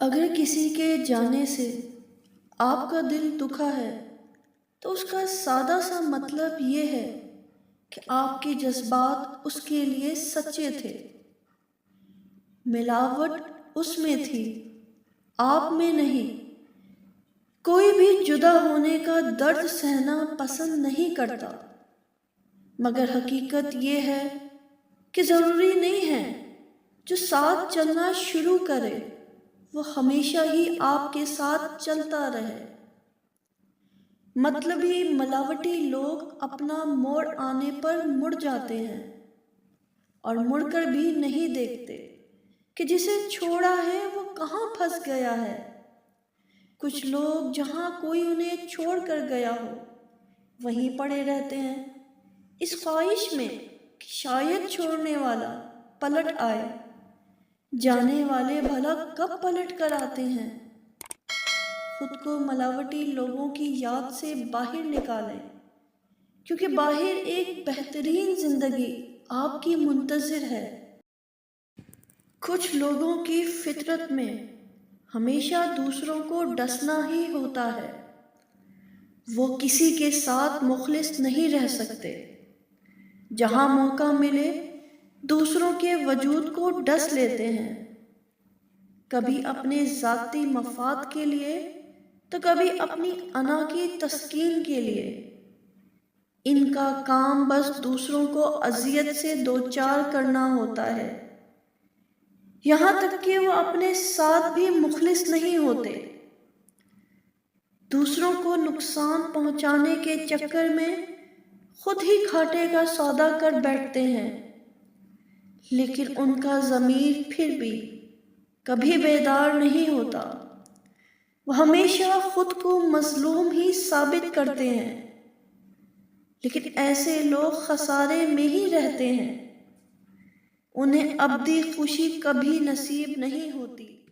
اگر کسی کے جانے سے آپ کا دل دکھا ہے تو اس کا سادہ سا مطلب یہ ہے کہ آپ کے جذبات اس کے لیے سچے تھے۔ ملاوٹ اس میں تھی، آپ میں نہیں۔ کوئی بھی جدا ہونے کا درد سہنا پسند نہیں کرتا، مگر حقیقت یہ ہے کہ ضروری نہیں ہے جو ساتھ چلنا شروع کرے وہ ہمیشہ ہی آپ کے ساتھ چلتا رہے۔ مطلبی ملاوٹی لوگ اپنا موڑ آنے پر مڑ جاتے ہیں اور مڑ کر بھی نہیں دیکھتے کہ جسے چھوڑا ہے وہ کہاں پھنس گیا ہے۔ کچھ لوگ جہاں کوئی انہیں چھوڑ کر گیا ہو وہیں پڑے رہتے ہیں، اس خواہش میں کہ شاید چھوڑنے والا پلٹ آئے۔ جانے والے بھلا کب پلٹ کر آتے ہیں؟ خود کو ملاوٹی لوگوں کی یاد سے باہر نکالیں، کیونکہ باہر ایک بہترین زندگی آپ کی منتظر ہے۔ کچھ لوگوں کی فطرت میں ہمیشہ دوسروں کو ڈسنا ہی ہوتا ہے۔ وہ کسی کے ساتھ مخلص نہیں رہ سکتے۔ جہاں موقع ملے دوسروں کے وجود کو ڈس لیتے ہیں، کبھی اپنے ذاتی مفاد کے لیے تو کبھی اپنی انا کی تسکین کے لیے۔ ان کا کام بس دوسروں کو اذیت سے دوچار کرنا ہوتا ہے، یہاں تک کہ وہ اپنے ساتھ بھی مخلص نہیں ہوتے۔ دوسروں کو نقصان پہنچانے کے چکر میں خود ہی گھاٹے کا سودا کر بیٹھتے ہیں، لیکن ان کا ضمیر پھر بھی کبھی بیدار نہیں ہوتا۔ وہ ہمیشہ خود کو مظلوم ہی ثابت کرتے ہیں، لیکن ایسے لوگ خسارے میں ہی رہتے ہیں۔ انہیں ابدی خوشی کبھی نصیب نہیں ہوتی۔